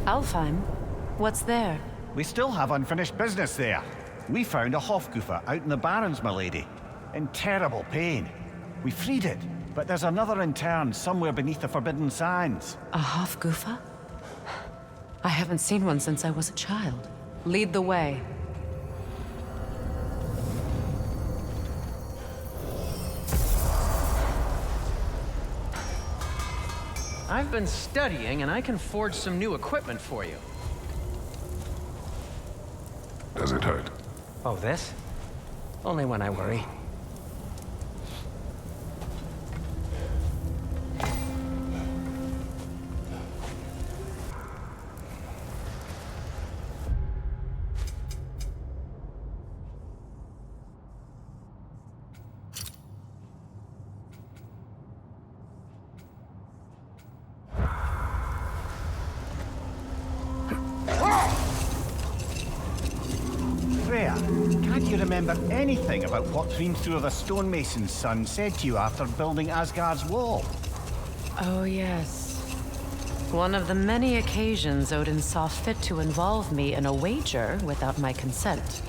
Alfheim? What's there? We still have unfinished business there. We found a Hafgufa out in the Barrens, milady. In terrible pain. We freed it, but there's another intern somewhere beneath the Forbidden Sands. A Hafgufa? I haven't seen one since I was a child. Lead the way. I've been studying, and I can forge some new equipment for you. Does it hurt? Oh, this? Only when I worry. Can't you remember anything about what Hrimthur the stonemason's son said to you after building Asgard's wall? Oh, yes. One of the many occasions Odin saw fit to involve me in a wager without my consent.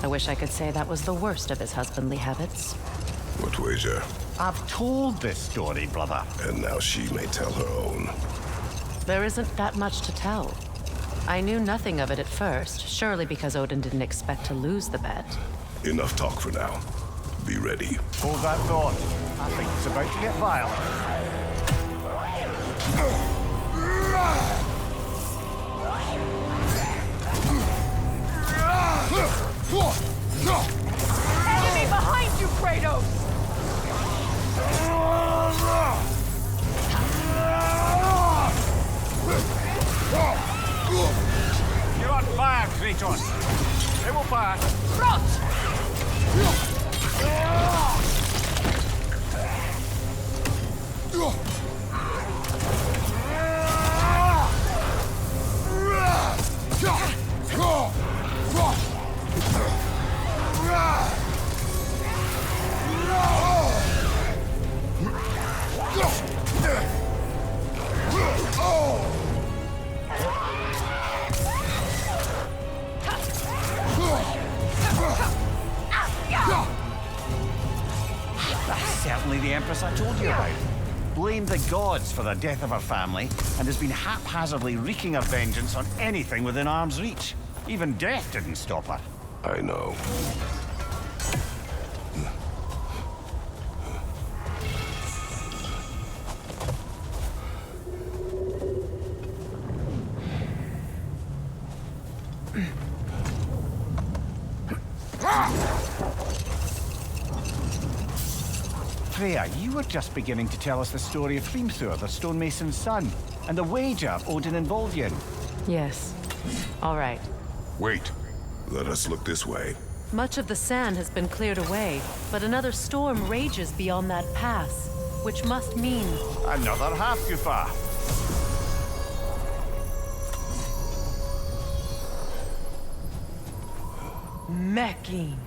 I wish I could say that was the worst of his husbandly habits. What wager? I've told this story, brother. And now she may tell her own. There isn't that much to tell. I knew nothing of it at first, surely because Odin didn't expect to lose the bet. Enough talk for now. Be ready. Hold that thought. I think it's about to get violent. Enemy behind you, Kratos! You're on fire, Kratos. They will fire. Certainly the Empress I told you about. Blamed the gods for the death of her family, and has been haphazardly wreaking her vengeance on anything within arm's reach. Even death didn't stop her. I know. Freya, you were just beginning to tell us the story of Hrimthur, the stonemason's son, and the wager Odin involved you in. Yes. All right. Wait. Let us look this way. Much of the sand has been cleared away, but another storm rages beyond that pass, which must mean... Another Hafgufa. Mecking.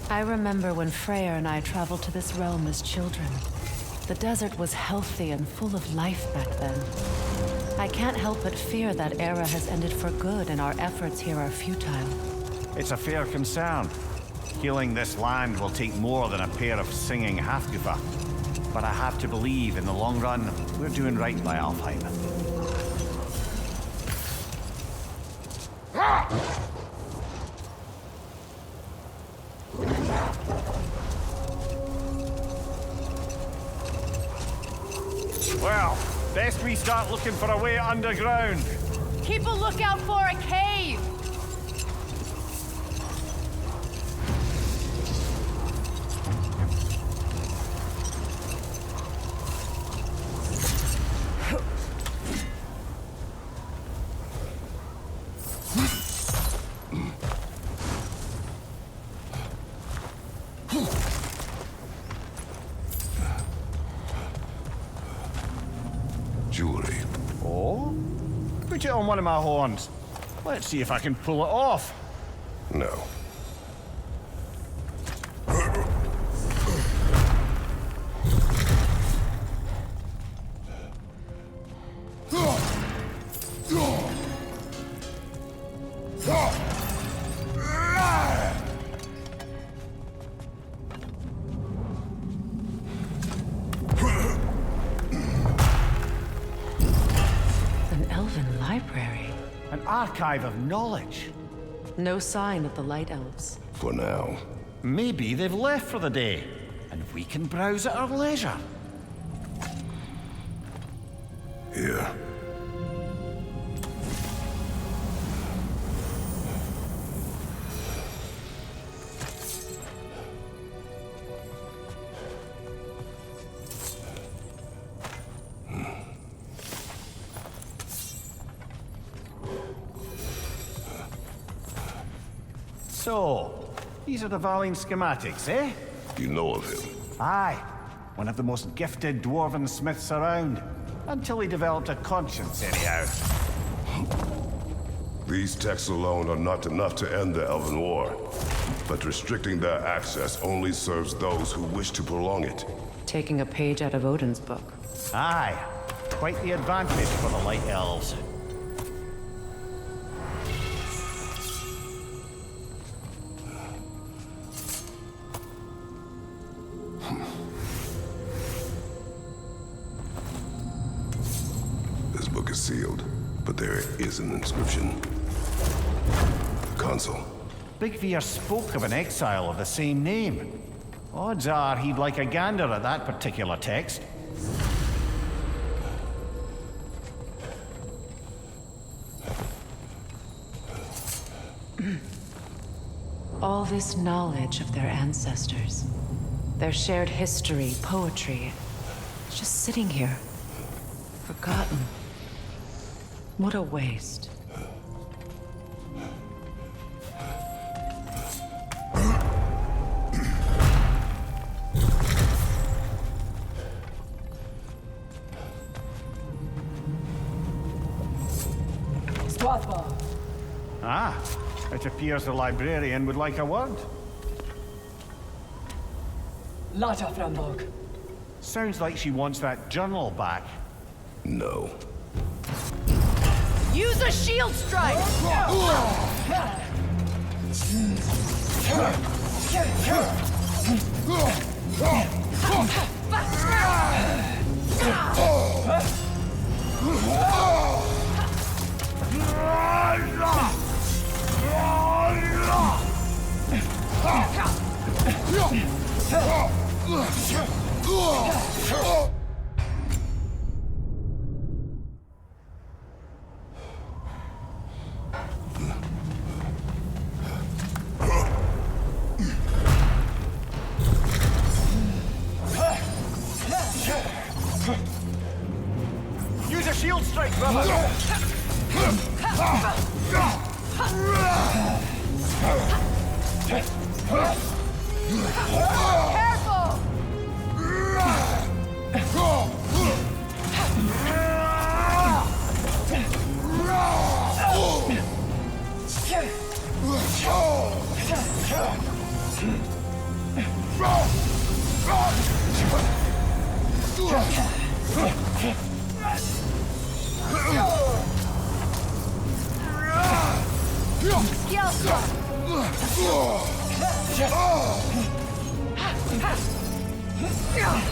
I remember when Freyr and I traveled to this realm as children. The desert was healthy and full of life back then. I can't help but fear that era has ended for good and our efforts here are futile. It's a fair concern. Healing this land will take more than a pair of singing Hafgufa. But I have to believe in the long run, we're doing right by Alfheim. Well, best we start looking for a way underground. Keep a lookout for a cave! Jewelry. Oh? Put it on one of my horns. Let's see if I can pull it off. No. An Elven library. An archive of knowledge. No sign of the Light Elves. For now. Maybe they've left for the day, and we can browse at our leisure. Here. So, these are the Valine schematics, eh? You know of him. Aye. One of the most gifted dwarven smiths around. Until he developed a conscience, anyhow. These texts alone are not enough to end the Elven War. But restricting their access only serves those who wish to prolong it. Taking a page out of Odin's book. Aye. Quite the advantage for the Light Elves. This book is sealed, but there is an inscription. Console. Big Veer spoke of an exile of the same name. Odds are he'd like a gander at that particular text. All this knowledge of their ancestors, their shared history, poetry, it's just sitting here, forgotten. What a waste. Ah, it appears the librarian would like a word. Sounds like she wants that journal back. No. Use a shield strike! Use a shield strike, brother! Careful! Skill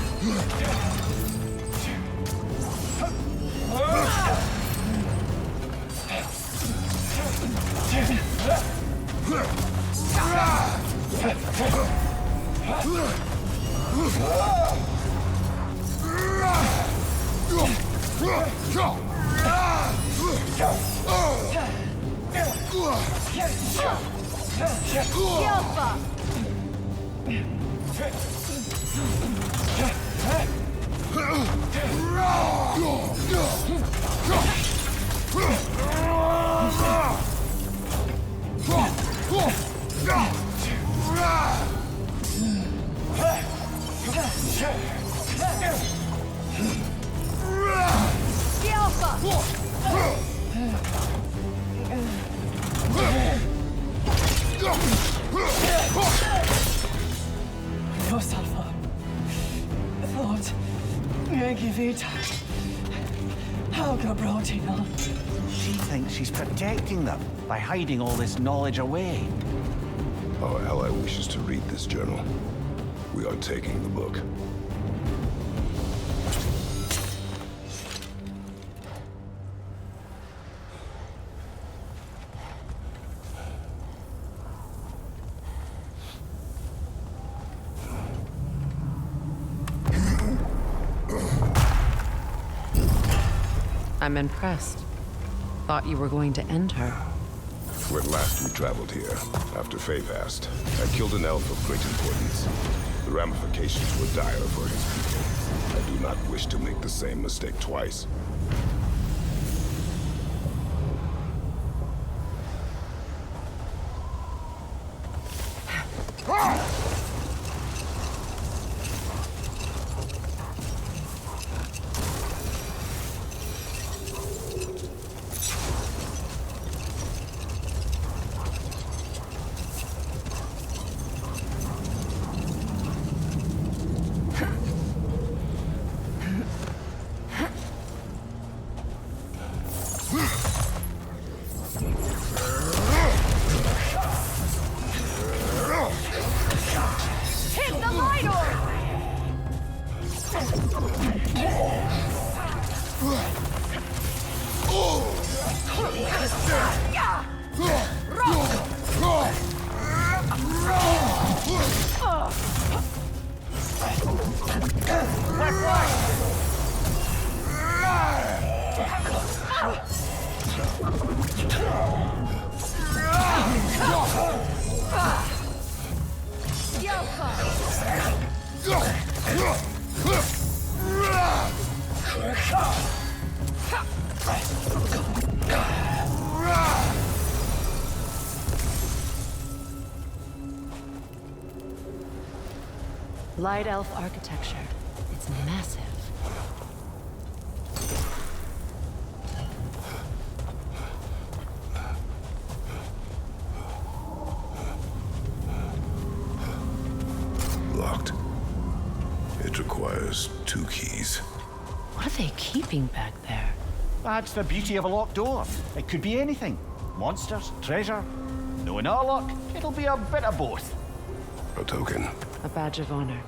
She thinks she's protecting them by hiding all this knowledge away. Our ally wishes to read this journal. We are taking the book. I'm impressed. Thought you were going to end her. When last we traveled here, after Faye passed, I killed an elf of great importance. The ramifications were dire for his people. I do not wish to make the same mistake twice. Light elf architecture. It's massive. Locked. It requires 2 keys. What are they keeping back there? That's the beauty of a locked door. It could be anything. Monsters, treasure. Knowing our luck, it'll be a bit of both. A token. A badge of honor.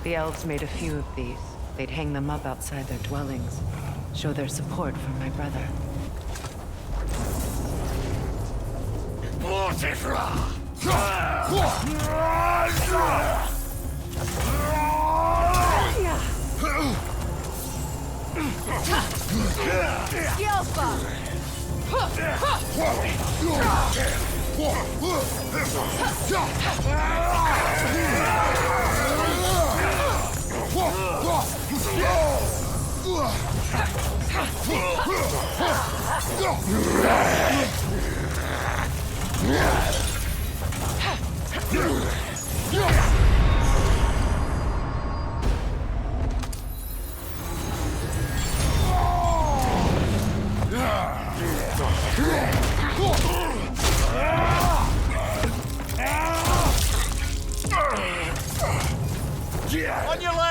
The elves made a few of these. They'd hang them up outside their dwellings. Show their support for my brother. On your left!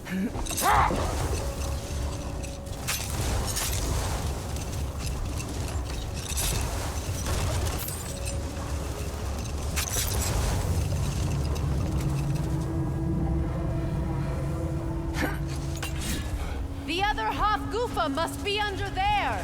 The other Hafgufa must be under there!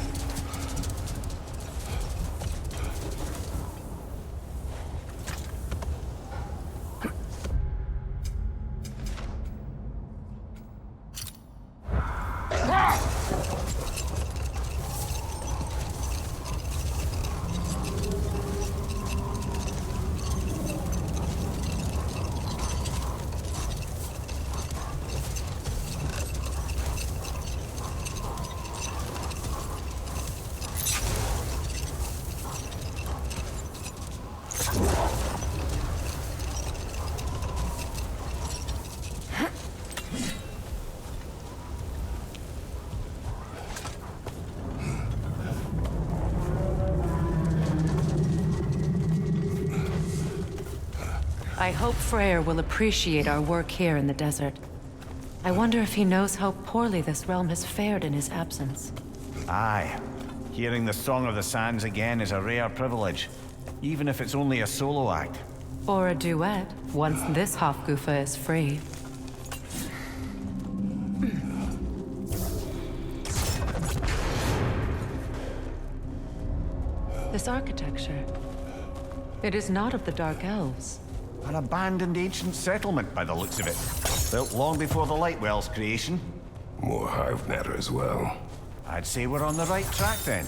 I hope Freyr will appreciate our work here in the desert. I wonder if he knows how poorly this realm has fared in his absence. Aye. Hearing the Song of the Sands again is a rare privilege, even if it's only a solo act. Or a duet, once this Hafgufa is free. This architecture, it is not of the Dark Elves. An abandoned ancient settlement by the looks of it. Built long before the Lightwell's creation. More hive matter as well. I'd say we're on the right track then.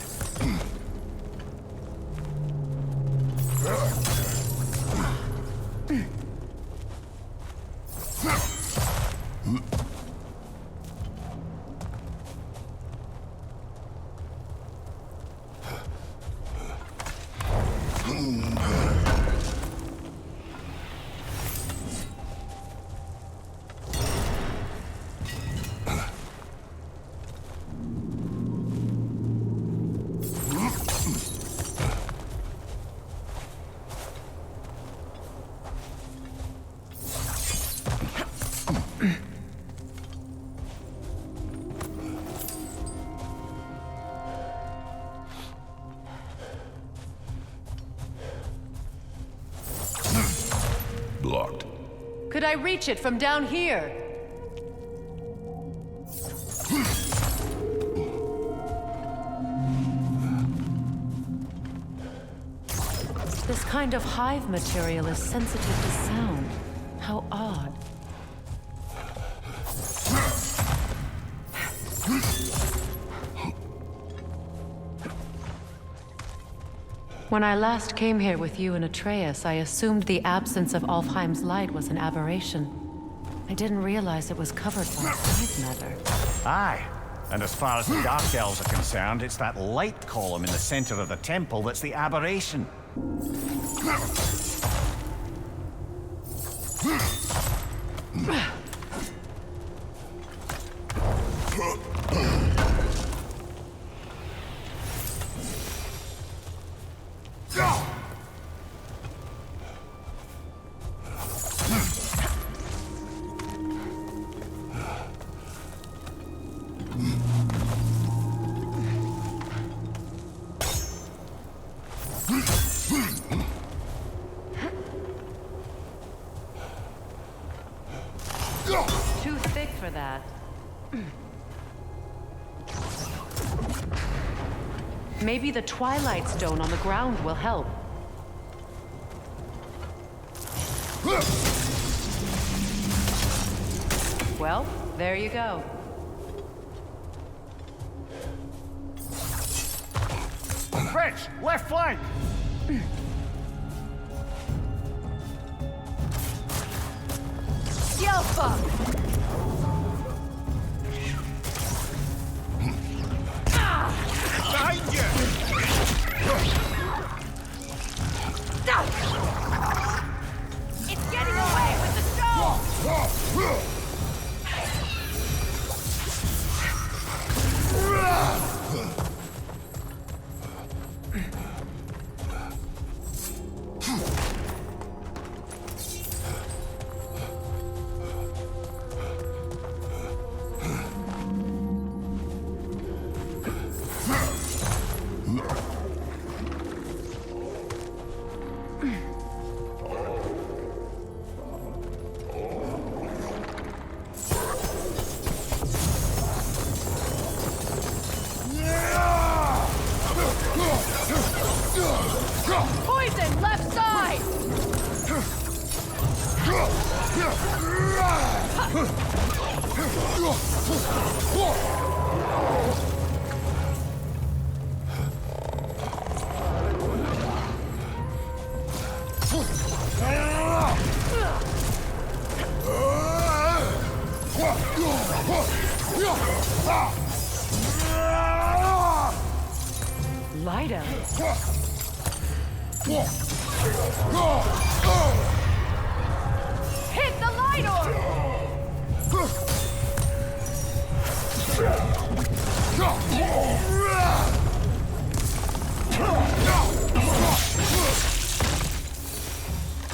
Blocked. Could I reach it from down here? This kind of hive material is sensitive to sound. How odd. When I last came here with you and Atreus, I assumed the absence of Alfheim's light was an aberration. I didn't realize it was covered by hive matter. Aye. And as far as the Dark Elves are concerned, it's that light column in the center of the temple that's the aberration. Too thick for that. Maybe the Twilight Stone on the ground will help. Well, there you go. Rich, left flank! Yelpa! Behind you! It's getting away with the stone! Light Elf. Hit the light orb!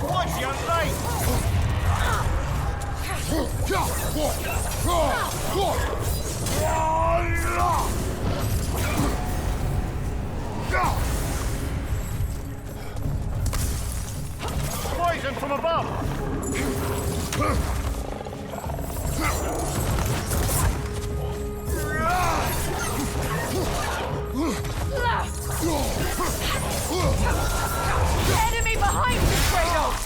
Watch your right! Poison from above! Enemy behind you, Kratos!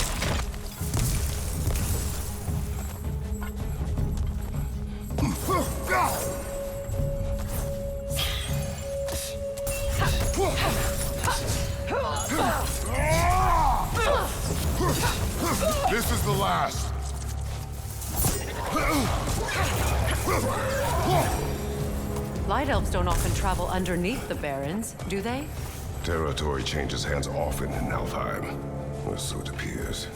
This is the last. Light Elves don't often travel underneath the Barrens, do they? Territory changes hands often in Alfheim, or so it appears.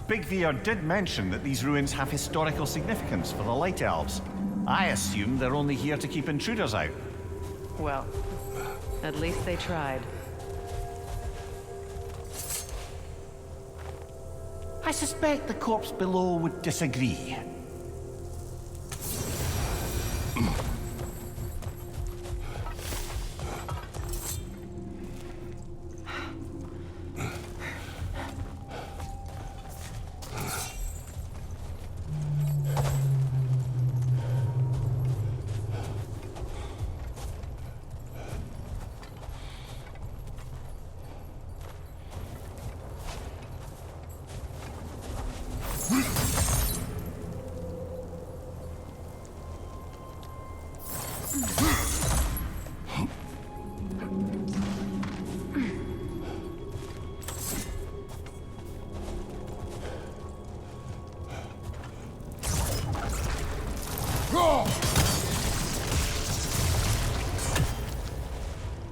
Big Veer did mention that these ruins have historical significance for the Light Elves. I assume they're only here to keep intruders out. Well, at least they tried. I suspect the corpse below would disagree.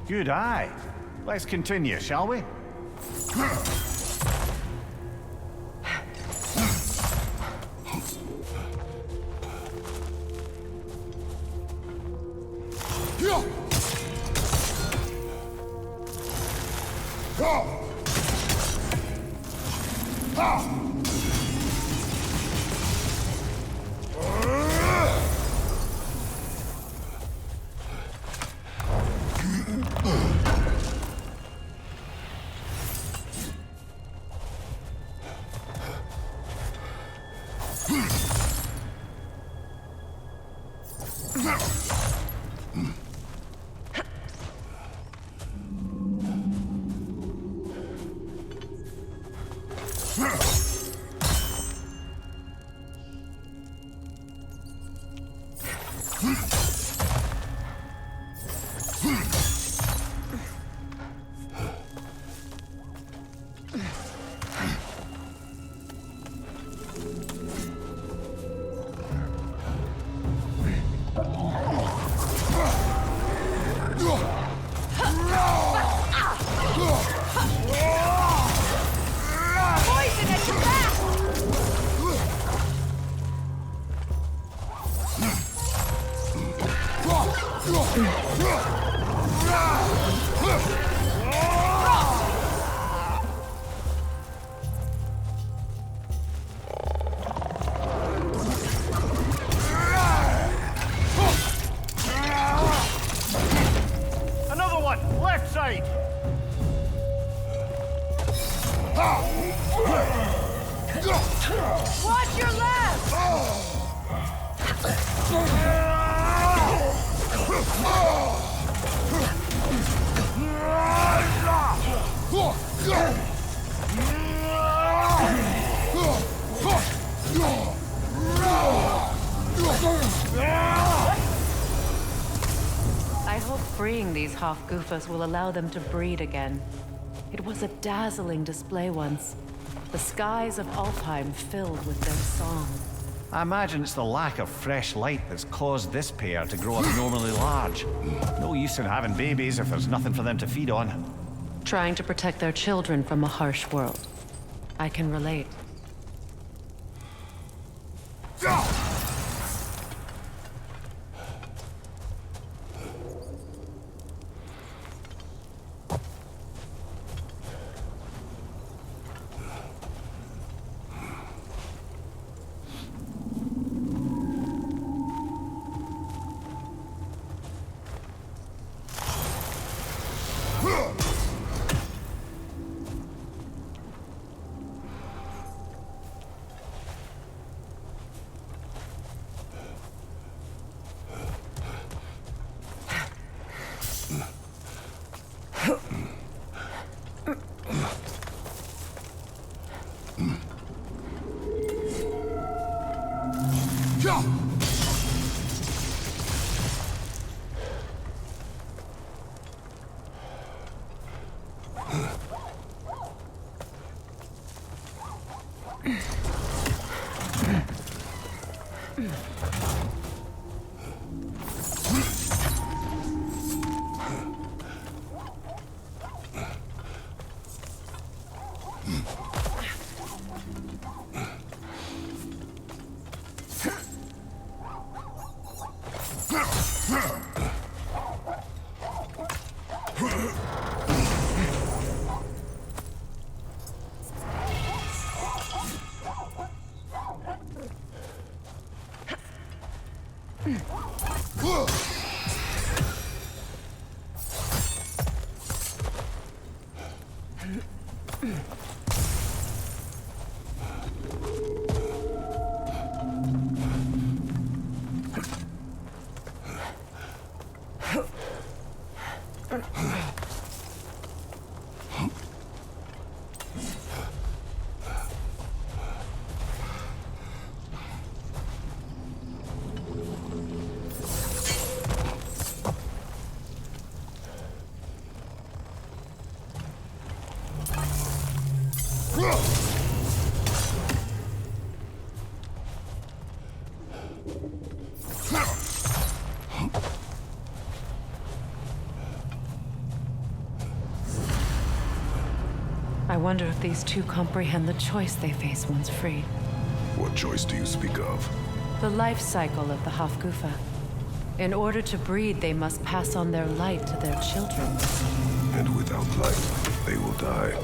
Good eye. Let's continue, shall we? Poison at your back! Another one! Left side! Watch your left! I hope freeing these Hafgufas will allow them to breed again. It was a dazzling display once. The skies of Alfheim filled with their song. I imagine it's the lack of fresh light that's caused this pair to grow abnormally large. No use in having babies if there's nothing for them to feed on. Trying to protect their children from a harsh world. I can relate. I wonder if these two comprehend the choice they face once freed. What choice do you speak of? The life cycle of the Hafgufa. In order to breed, they must pass on their light to their children. And without light, they will die.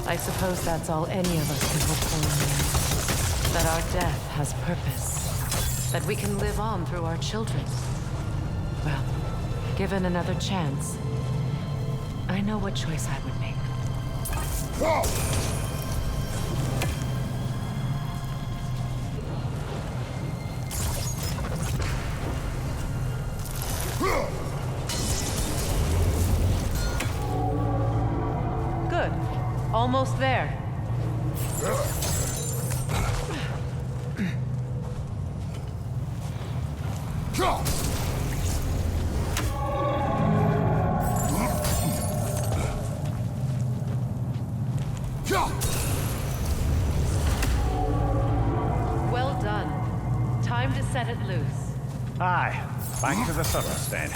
I suppose that's all any of us can hope for in the end. That our death has purpose. That we can live on through our children. Well, given another chance, I know what choice I would make. Whoa! Good. Almost there. Well done. Time to set it loose. Aye. Back to the surface then.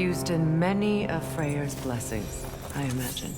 Used in many of Freyr's blessings, I imagine.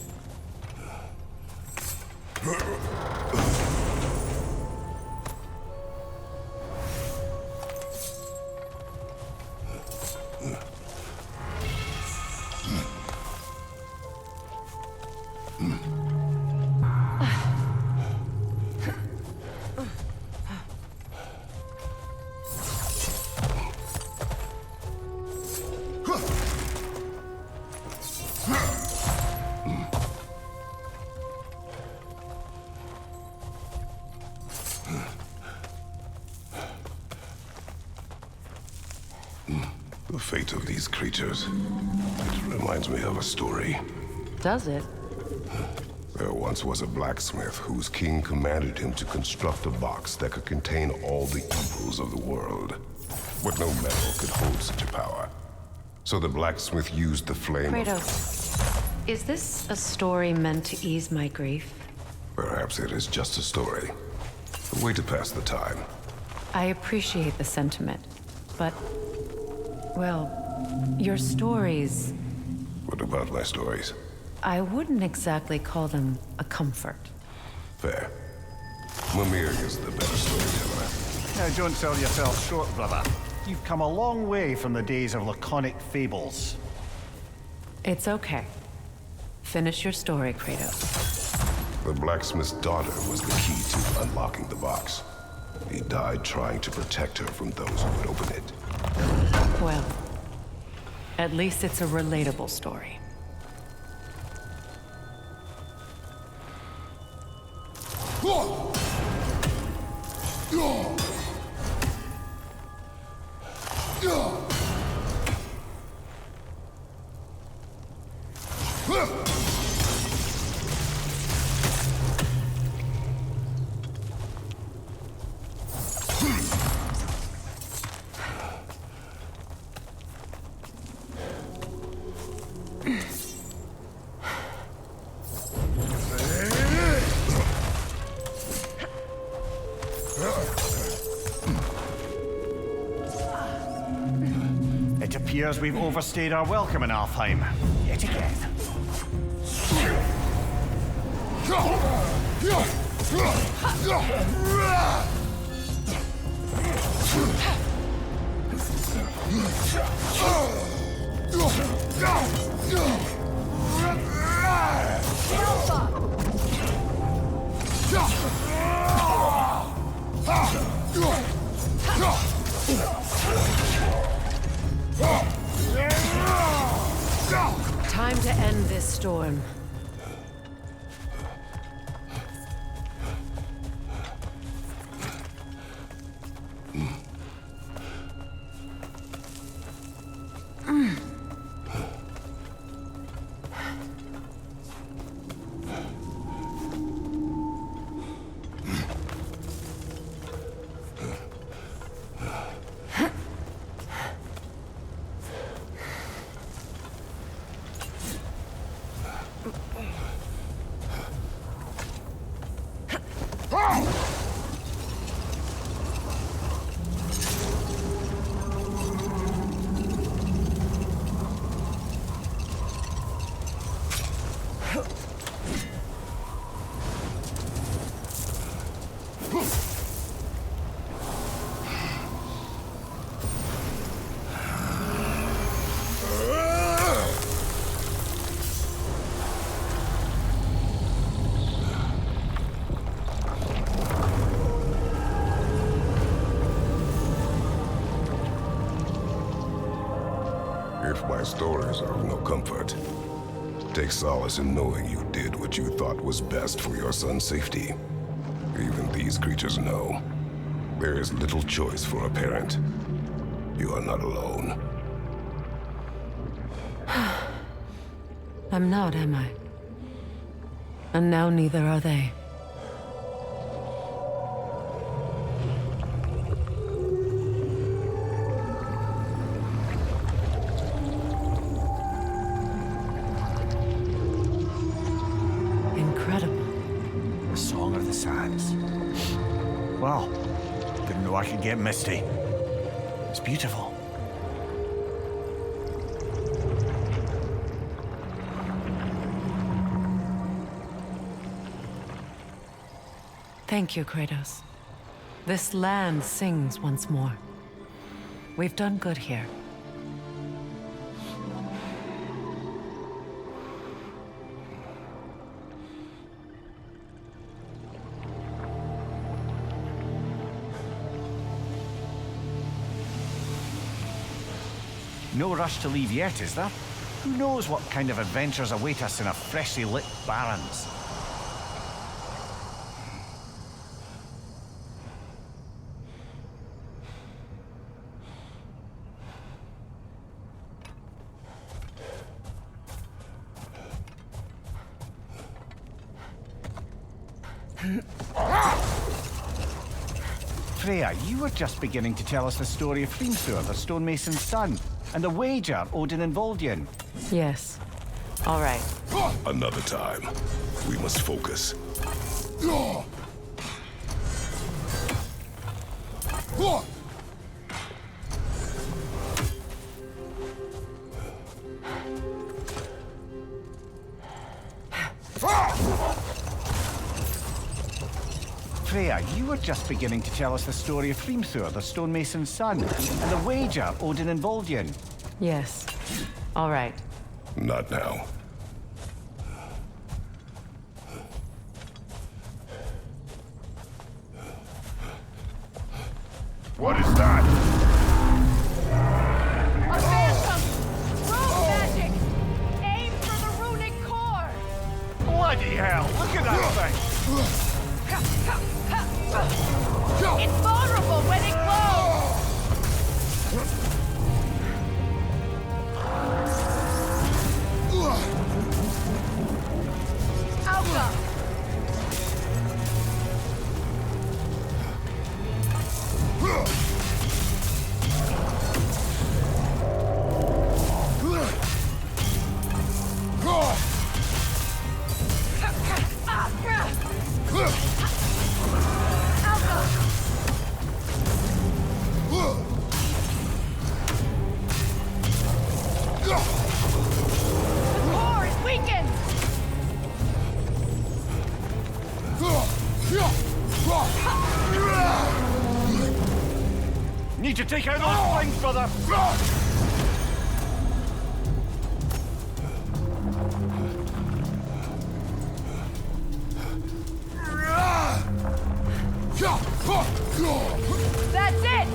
The fate of these creatures, it reminds me of a story. Does it? There once was a blacksmith whose king commanded him to construct a box that could contain all the evils of the world. But no metal could hold such a power. So the blacksmith used the flame of... Kratos, is this a story meant to ease my grief? Perhaps it is just a story. A way to pass the time. I appreciate the sentiment, but... well, your stories... What about my stories? I wouldn't exactly call them a comfort. Fair. Mimir is the better storyteller. Now, don't sell yourself short, brother. You've come a long way from the days of laconic fables. It's okay. Finish your story, Kratos. The blacksmith's daughter was the key to unlocking the box. He died trying to protect her from those who would open it. Well, at least it's a relatable story. It appears we've overstayed our welcome in Alfheim. Yet again. Time to end this storm. If my stories are of no comfort, take solace in knowing you did what you thought was best for your son's safety. Even these creatures know. There is little choice for a parent. You are not alone. I'm not, am I? And now neither are they. Incredible. The Song of the Sands. Well, didn't know I could get misty. It's beautiful. Thank you, Kratos. This land sings once more. We've done good here. No rush to leave yet, is there? Who knows what kind of adventures await us in a freshly lit Barrens? Freya, you were just beginning to tell us the story of Hrimthur, the stonemason's son, and the wager Odin involved you in. Yes. All right. Another time. We must focus. Freya, you were just beginning to tell us the story of Hrimthur, the stonemason's son, and the wager Odin involved you in. Yes. All right. Not now. What is that? A phantom! Rune magic! Aim for the runic core! Bloody hell, look at that thing! It's vulnerable when it glows! Alpha! Need to take out those things, brother! That's it!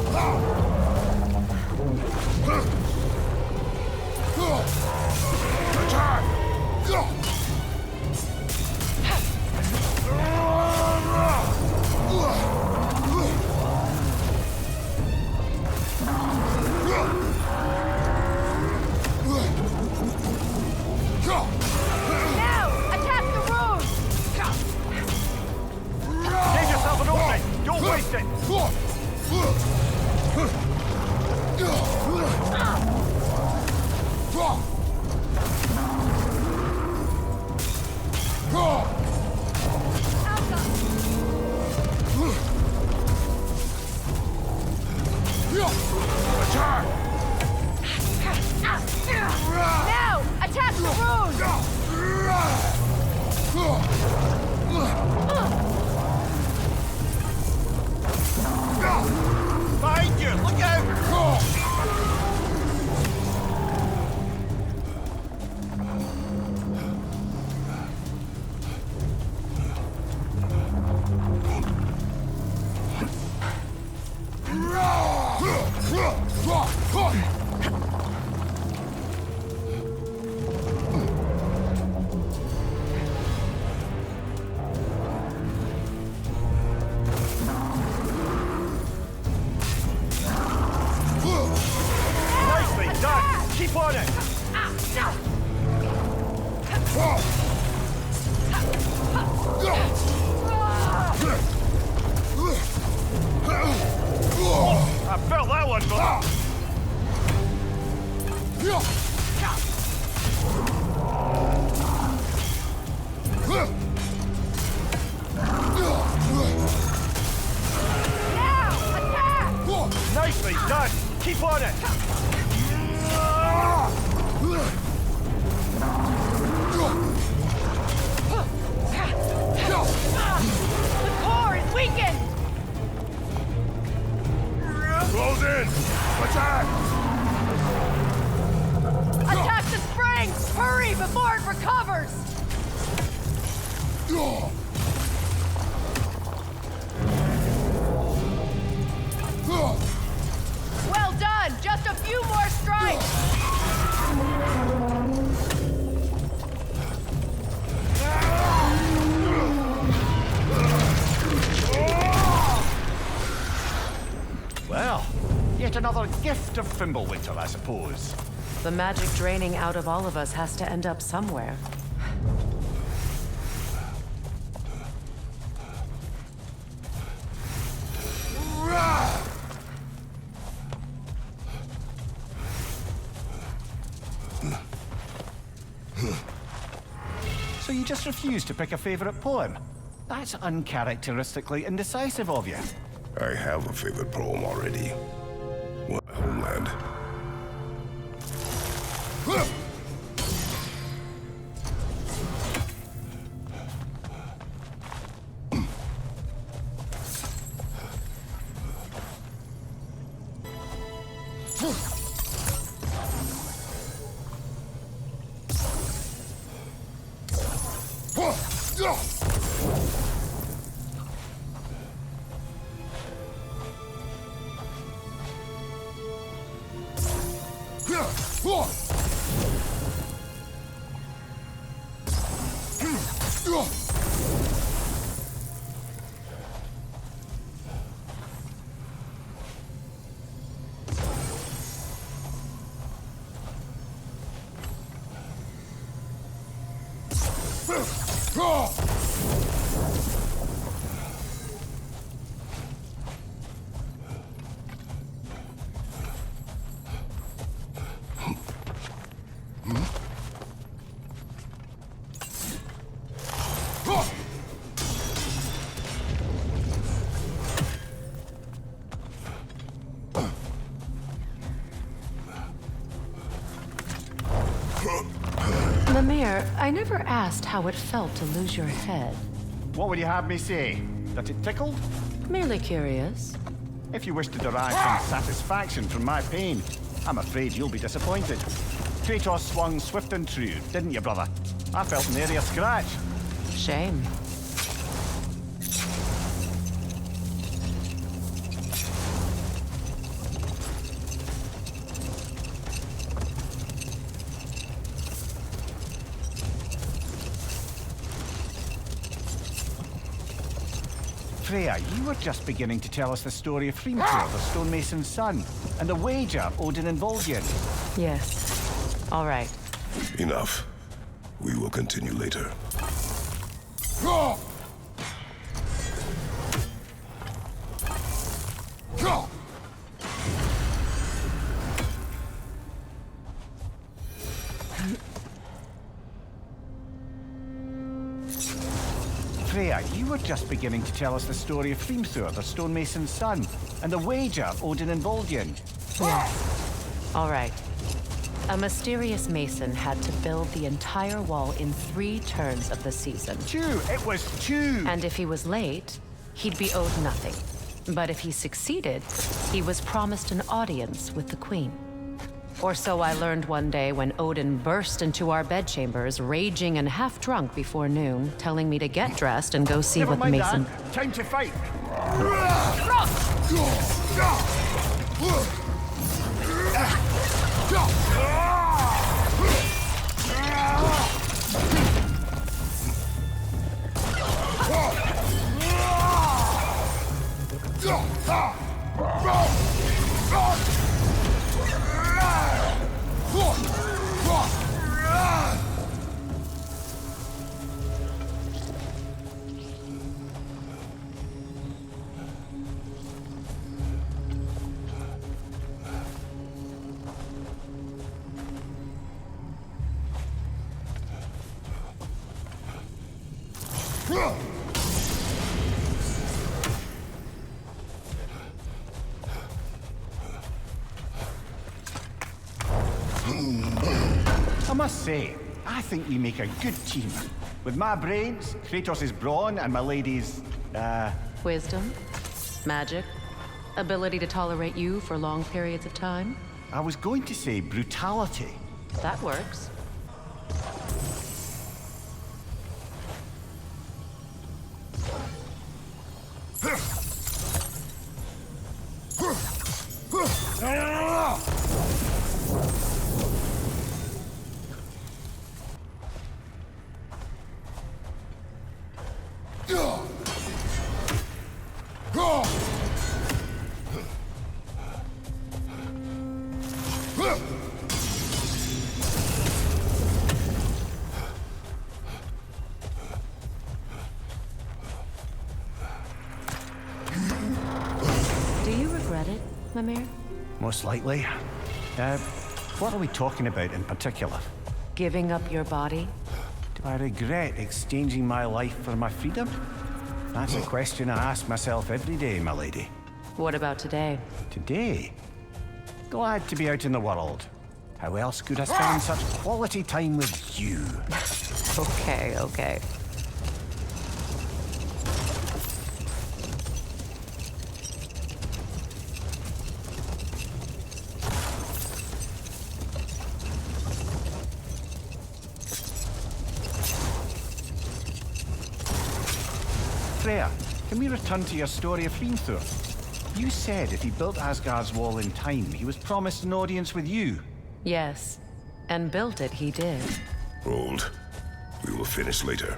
Now, attack the rune! Give yourself an opening! Don't waste it! Now, attack the rune! Behind you! Look out! Nicely done! Keep on it! I felt that one, brother! Now, attack! Nicely done! Keep on it! The core is Well done! Just a few more strikes! Well, yet another gift of Fimbulwinter, I suppose. The magic draining out of all of us has to end up somewhere. So you just refuse to pick a favorite poem? That's uncharacteristically indecisive of you. I have a favorite poem already. What homeland? I never asked how it felt to lose your head. What would you have me say? That it tickled? Merely curious. If you wish to derive some satisfaction from my pain, I'm afraid you'll be disappointed. Kratos swung swift and true, didn't you, brother? I felt nary a scratch. Shame. Freya, you were just beginning to tell us the story of Hrimthur, the stonemason's son, and the wager Odin and Vol'jin. Yes. All right. Enough. We will continue later. Freya, you were just beginning to tell us the story of Hrimthur, the stonemason's son, and the wager Odin and Vol'jin. Yes. All right. A mysterious mason had to build the entire wall in 3 turns of the season. Two! It was 2! And if he was late, he'd be owed nothing. But if he succeeded, he was promised an audience with the queen. Or so I learned one day when Odin burst into our bedchambers, raging and half drunk before noon, telling me to get dressed and go see Never what the mind mason... that. Time to fight! I must say, I think we make a good team. With my brains, Kratos' brawn, and my lady's, Wisdom, magic, ability to tolerate you for long periods of time. I was going to say brutality. That works. Do you regret it, Mimir? Most likely. What are we talking about in particular? Giving up your body? Do I regret exchanging my life for my freedom? That's a question I ask myself every day, my lady. What about today? Today? Glad to be out in the world. How else could I spend such quality time with you? Okay. Freya, can we return to your story of Hrimthur? You said if he built Asgard's wall in time, he was promised an audience with you. Yes. And built it, he did. Hold. We will finish later.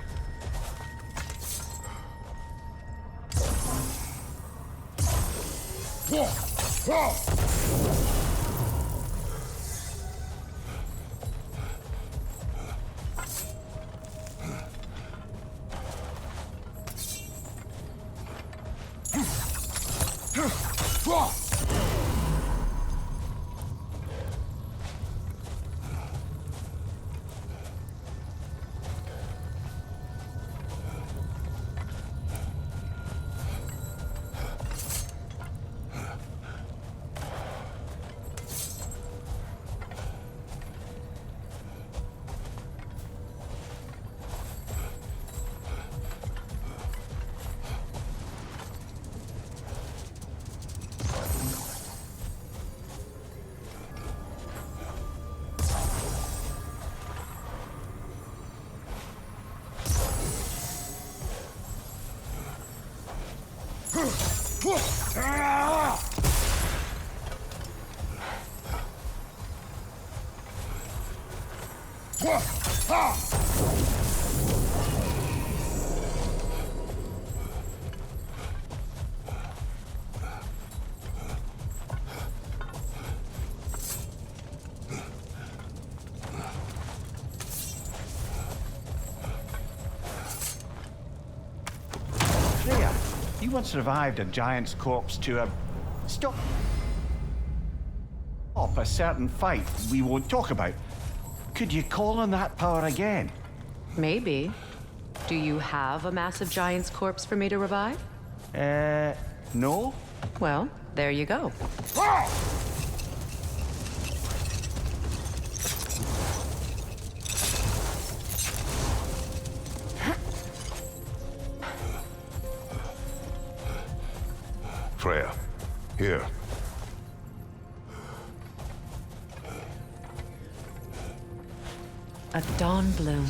Freya, you once revived a giant's corpse to stop a certain fight we won't talk about. Could you call on that power again? Maybe. Do you have a massive giant's corpse for me to revive? No? Well, there you go. Freya, here. A dawn bloom.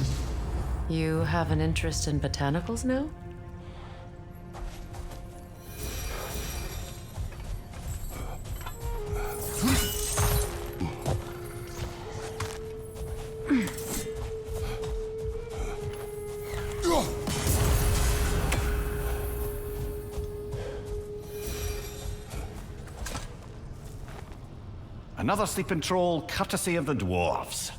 You have an interest in botanicals now? Another sleeping troll, courtesy of the dwarves.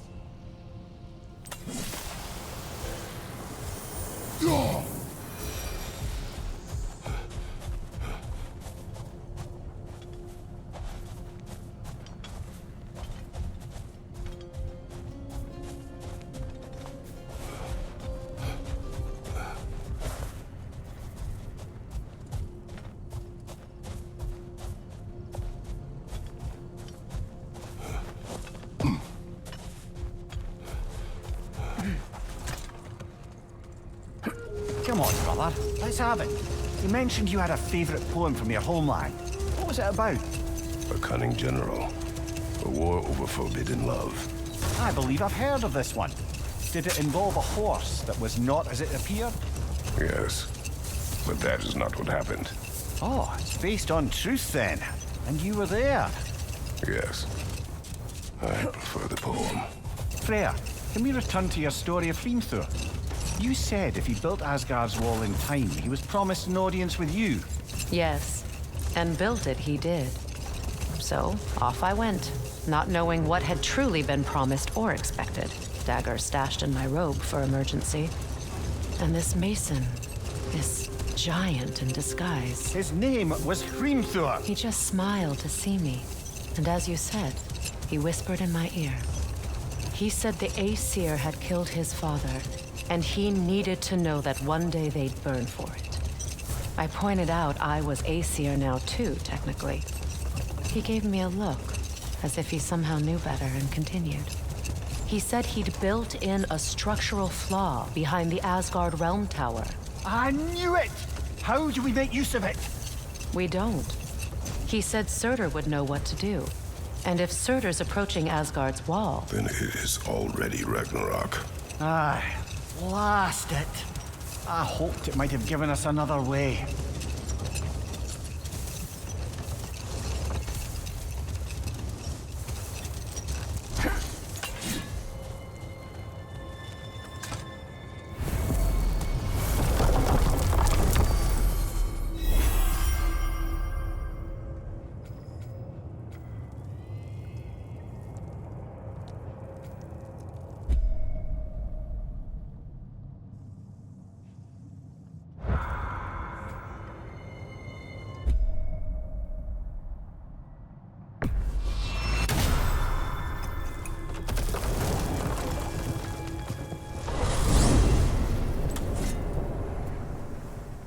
Come on, brother. Let's have it. You mentioned you had a favorite poem from your homeland. What was it about? A cunning general. A war over forbidden love. I believe I've heard of this one. Did it involve a horse that was not as it appeared? Yes. But that is not what happened. Oh, it's based on truth then. And you were there. Yes. I prefer the poem. Freya, can we return to your story of Hrimthur? You said if he built Asgard's wall in time, he was promised an audience with you. Yes, and built it he did. So, off I went, not knowing what had truly been promised or expected. Dagger stashed in my robe for emergency. And this mason, this giant in disguise. His name was Hrimthur. He just smiled to see me. And as you said, he whispered in my ear. He said the Aesir had killed his father, and he needed to know that one day they'd burn for it. I pointed out I was Aesir now too, technically. He gave me a look, as if he somehow knew better, and continued. He said he'd built in a structural flaw behind the Asgard Realm Tower. I knew it! How do we make use of it? We don't. He said Surtur would know what to do. And if Surtur's approaching Asgard's wall... Then it is already Ragnarok. Aye, blast it. I hoped it might have given us another way.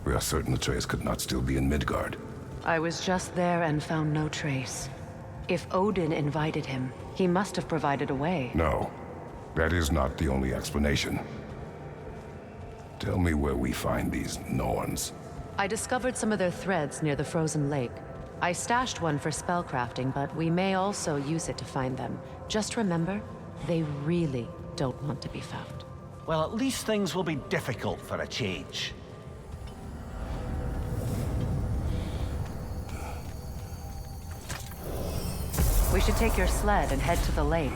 We are certain Atreus could not still be in Midgard. I was just there and found no trace. If Odin invited him, he must have provided a way. No, that is not the only explanation. Tell me where we find these Norns. I discovered some of their threads near the frozen lake. I stashed one for spellcrafting, but we may also use it to find them. Just remember, they really don't want to be found. Well, at least things will be difficult for a change. We should take your sled and head to the lake.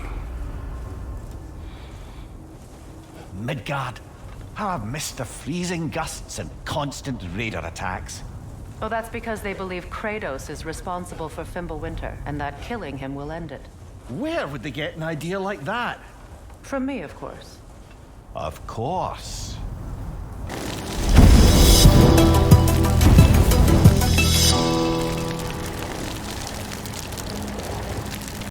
Midgard. How I've missed the freezing gusts and constant raider attacks. Oh, that's because they believe Kratos is responsible for Fimbulwinter, and that killing him will end it. Where would they get an idea like that? From me, of course. Of course.